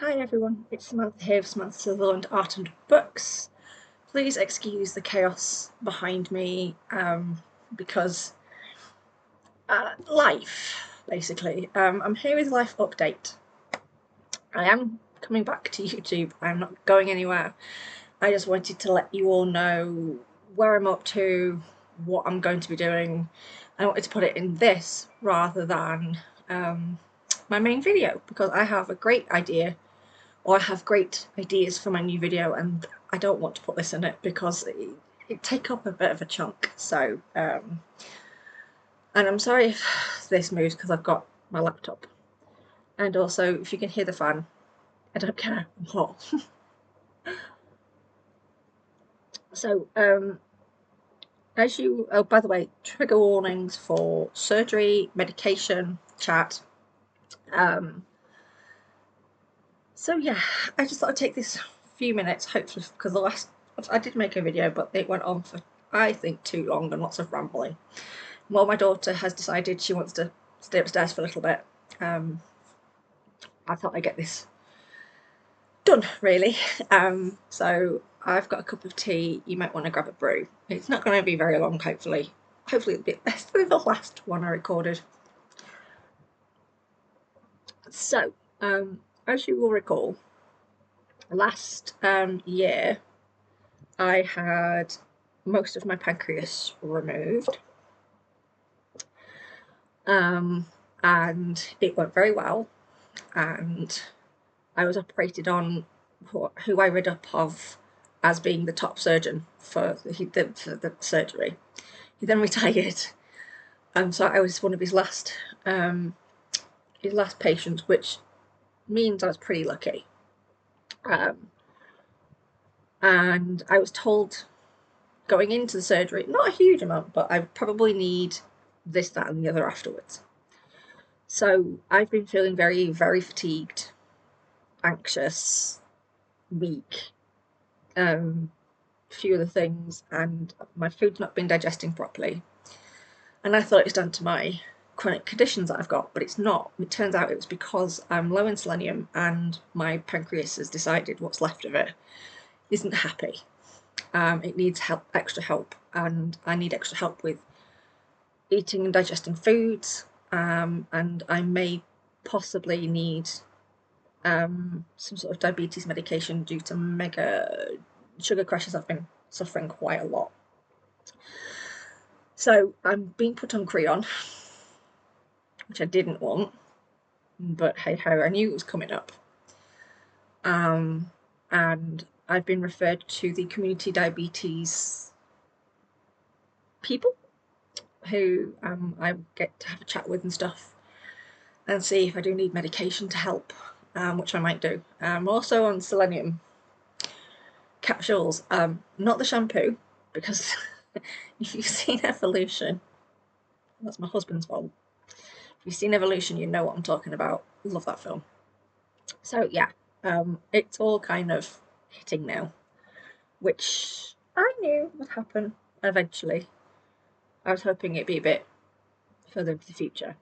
Hi everyone, it's Samantha here of Samantha Sutherland Art and Books. Please excuse the chaos behind me because life, basically. I'm here with Life Update. I am coming back to YouTube. I'm not going anywhere. I just wanted to let you all know where I'm up to, what I'm going to be doing. I wanted to put it in this rather than my main video because I have a great idea, or I have great ideas for my new video, and I don't want to put this in it because it take up a bit of a chunk. So and I'm sorry if this moves because I've got my laptop, and also if you can hear the fan, I don't care, I'm hot. So oh, by the way, trigger warnings for surgery, medication, chat. So yeah, I just thought I'd take this few minutes, hopefully, because I did make a video, but it went on for, I think, too long and lots of rambling. Well, my daughter has decided she wants to stay upstairs for a little bit. I thought I'd get this done, really. So I've got a cup of tea. You might want to grab a brew. It's not going to be very long, hopefully. Hopefully it'll be the last one I recorded. So, as you will recall, last year I had most of my pancreas removed, and it went very well, and I was operated on who I read up of as being the top surgeon for the surgery. He then retired, so I was one of his last patients, which means I was pretty lucky. And I was told going into the surgery, not a huge amount, but I probably need this, that, and the other afterwards. So I've been feeling very, very fatigued, anxious, weak, a few other things, and my food's not been digesting properly. And I thought it was down to my chronic conditions that I've got, but it's not. It turns out it was because I'm low in selenium and my pancreas has decided what's left of it isn't happy. It needs help, extra help, and I need extra help with eating and digesting foods, and I may possibly need some sort of diabetes medication due to mega sugar crashes. I've been suffering quite a lot. So I'm being put on Creon, which I didn't want, but hey ho, I knew it was coming up. And I've been referred to the community diabetes people who I get to have a chat with and stuff, and see if I do need medication to help, which I might do. I'm also on selenium capsules, not the shampoo, because if you've seen Evolution, that's my husband's fault. If you've seen Evolution, you know what I'm talking about. Love that film. So yeah, it's all kind of hitting now, which I knew would happen eventually. I was hoping it'd be a bit further into the future.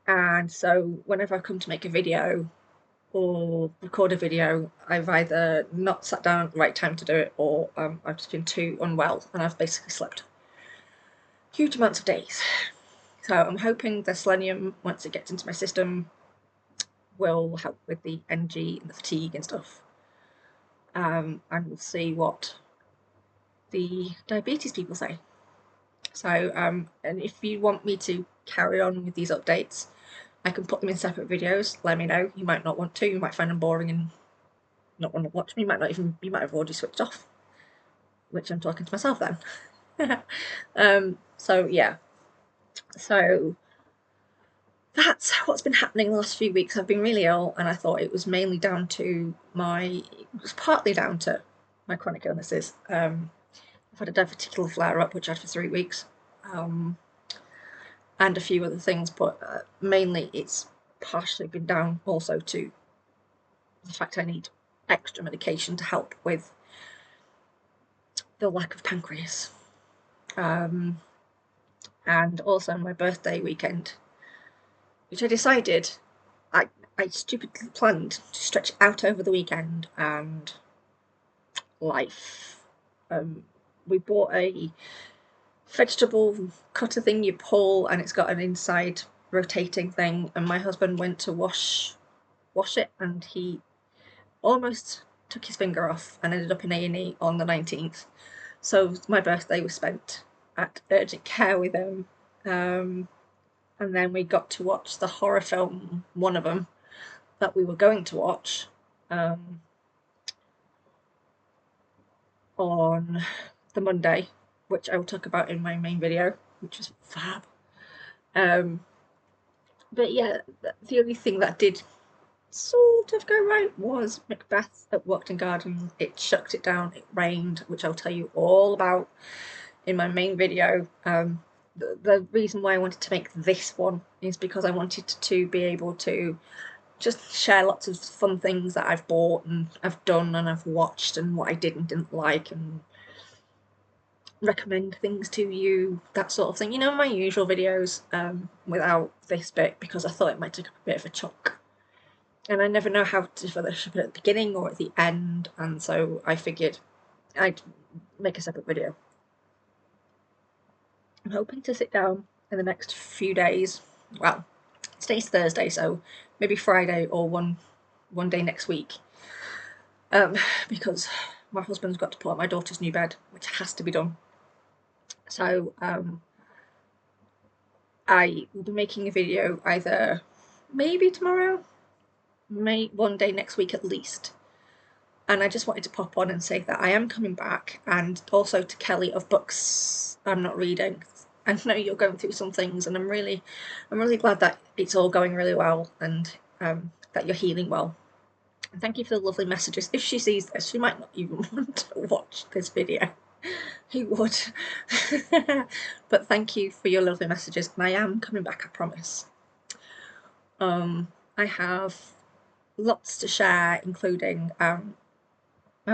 And so whenever I come to make a video or record a video, I've either not sat down at the right time to do it, or I've just been too unwell and I've basically slept huge amounts of days. So I'm hoping the selenium, once it gets into my system, will help with the energy and the fatigue and stuff. And we'll see what the diabetes people say. So, and if you want me to carry on with these updates, I can put them in separate videos. Let me know. You might not want to. You might find them boring and not want to watch me. You might have already switched off, which I'm talking to myself then. So yeah. So that's what's been happening the last few weeks. I've been really ill, and I thought it was mainly down to it was partly down to my chronic illnesses. I've had a diverticular flare-up, which I had for 3 weeks, and a few other things, but mainly it's partially been down also to the fact I need extra medication to help with the lack of pancreas. And also my birthday weekend, which I decided I stupidly planned to stretch out over the weekend, and life. We bought a vegetable cutter thing you pull, and it's got an inside rotating thing, and my husband went to wash it, and he almost took his finger off and ended up in A&E on the 19th. So my birthday was spent at urgent care with him, and then we got to watch the horror film, one of them that we were going to watch, on the Monday, which I will talk about in my main video, which was fab. But yeah, the only thing that did sort of go right was Macbeth at Walkden Garden. It shucked it down, it rained, which I'll tell you all about in my main video. The reason why I wanted to make this one is because I wanted to be able to just share lots of fun things that I've bought and I've done and I've watched, and what I did and didn't like, and recommend things to you, that sort of thing. You know, my usual videos, without this bit, because I thought it might take up a bit of a chunk. And I never know how to, whether I should put it at the beginning or at the end, and so I figured I'd make a separate video. I'm hoping to sit down in the next few days. Well, today's Thursday, so maybe Friday or one day next week. Because my husband's got to pull out my daughter's new bed, which has to be done. So I will be making a video either maybe tomorrow, one day next week at least. And I just wanted to pop on and say that I am coming back, and also to Kelly of books I'm not reading. I know you're going through some things, and I'm really glad that it's all going really well, and that you're healing well. And thank you for the lovely messages. If she sees this, she might not even want to watch this video. Who would? But thank you for your lovely messages, and I am coming back, I promise. I have lots to share, including I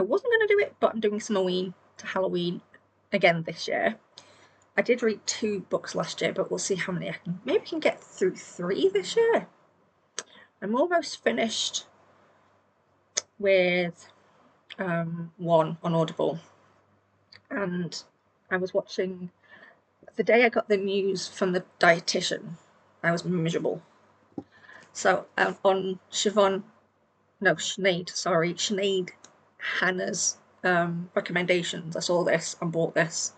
wasn't going to do it, but I'm doing Samhain to Halloween again this year. I did read 2 books last year, but we'll see how many I can. Maybe I can get through 3 this year. I'm almost finished with 1 on Audible, and I was watching. The day I got the news from the dietitian, I was miserable. So on Sinead Hannah's recommendations, I saw this and bought this.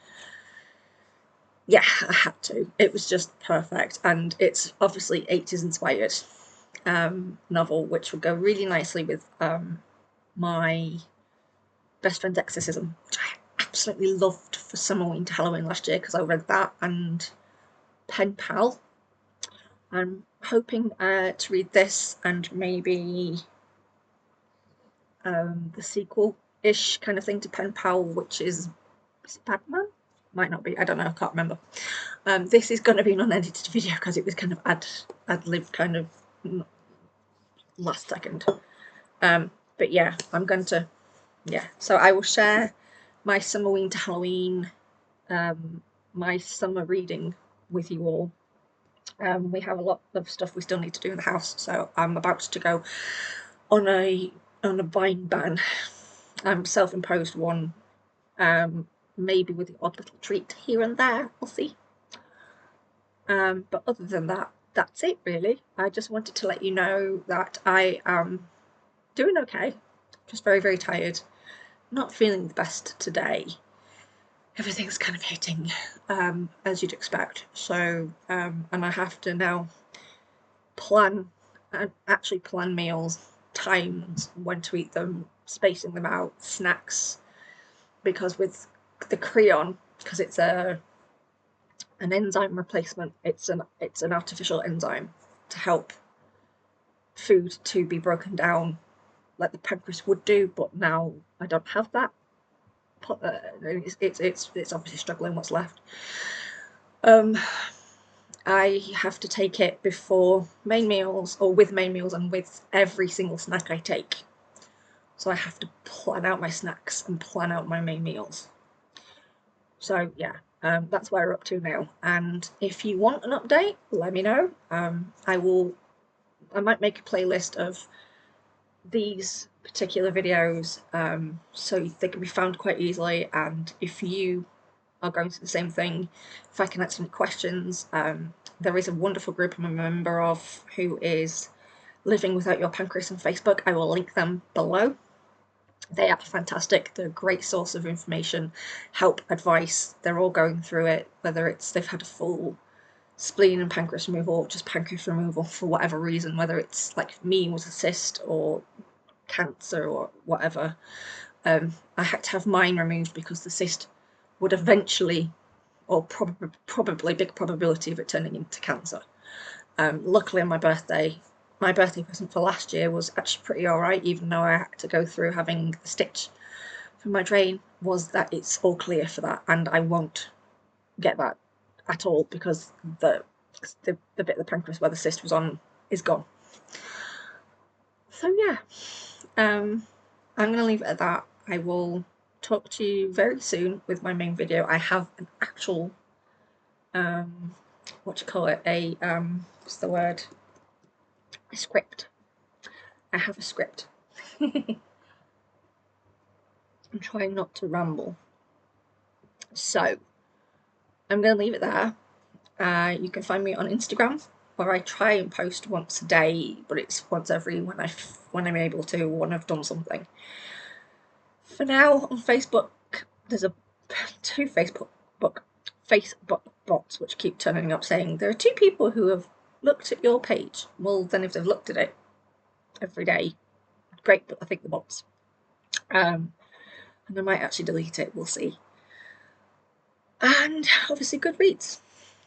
Yeah, I had to. It was just perfect, and it's obviously 80s inspired novel, which would go really nicely with my best friend's exorcism, which I absolutely loved for Samhain to Halloween last year, because I read that and Pen Pal. I'm hoping to read this and maybe the sequel-ish kind of thing to Pen Pal, which is it Batman? Might not be, I don't know, I can't remember. This is going to be an unedited video because it was kind of ad-lib, kind of last second. But yeah, I'm going to, yeah. So I will share my Samhain to Halloween, my summer reading with you all. We have a lot of stuff we still need to do in the house, so I'm about to go on a buying ban. Self-imposed one, maybe with the odd little treat here and there, we'll see. But other than that, that's it really. I just wanted to let you know that I am doing okay, just very, very tired, not feeling the best today. Everything's kind of hitting, as you'd expect. So, and I have to now actually plan meals, times, when to eat them, spacing them out, snacks, because with the Creon, because it's an enzyme replacement, it's an artificial enzyme to help food to be broken down like the pancreas would do, but now I don't have that. It's obviously struggling what's left. I have to take it before main meals, or with main meals, and with every single snack I take. So I have to plan out my snacks and plan out my main meals. So yeah, that's where we're up to now. And if you want an update, let me know. I will I might make a playlist of these particular videos so they can be found quite easily, and if you are going through the same thing, if I can answer any questions, there is a wonderful group I'm a member of who is Living Without Your Pancreas on Facebook. I will link them below. They are fantastic. They're a great source of information, help, advice. They're all going through it, whether it's they've had a full spleen and pancreas removal or just pancreas removal for whatever reason, whether it's like me with a cyst or cancer or whatever. I had to have mine removed because the cyst would eventually, or probably big probability of it turning into cancer. Luckily on my birthday present for last year was actually pretty alright, even though I had to go through having a stitch for my drain, was that it's all clear for that, and I won't get that at all because the bit of the pancreas where the cyst was on is gone. So yeah, I'm going to leave it at that. I will talk to you very soon with my main video. I have an actual, what do you call it, a, what's the word, a script. I have a script. I'm trying not to ramble. So, I'm going to leave it there. You can find me on Instagram, where I try and post once a day, but it's once every when I'm able to, when I've done something. For now, on Facebook, there's two Facebook bots which keep turning up saying there are 2 people who have looked at your page. Well, then if they've looked at it every day, great, but I think the bots. And I might actually delete it, we'll see. And obviously Goodreads.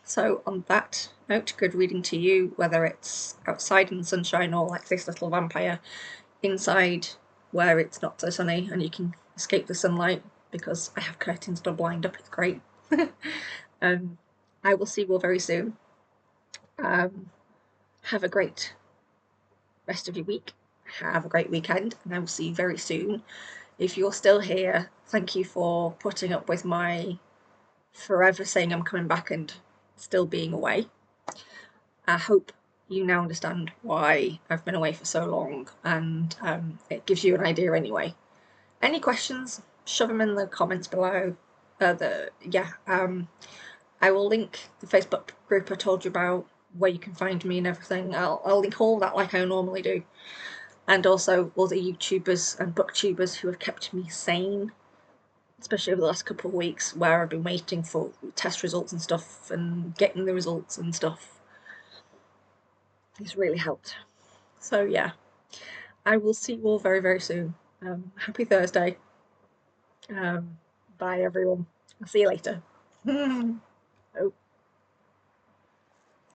So on that note, good reading to you, whether it's outside in the sunshine or like this little vampire inside where it's not so sunny and you can escape the sunlight because I have curtains not blind up, it's great. I will see you all very soon. Have a great rest of your week. Have a great weekend, and I will see you very soon. If you're still here, thank you for putting up with my forever saying I'm coming back and still being away. I hope you now understand why I've been away for so long, and it gives you an idea anyway. Any questions, shove them in the comments below. I will link the Facebook group I told you about, where you can find me and everything. I'll link all that like I normally do. And also all the YouTubers and booktubers who have kept me sane, especially over the last couple of weeks where I've been waiting for test results and stuff and getting the results and stuff. It's really helped. So yeah, I will see you all very, very soon. Happy Thursday. Bye everyone. I'll see you later.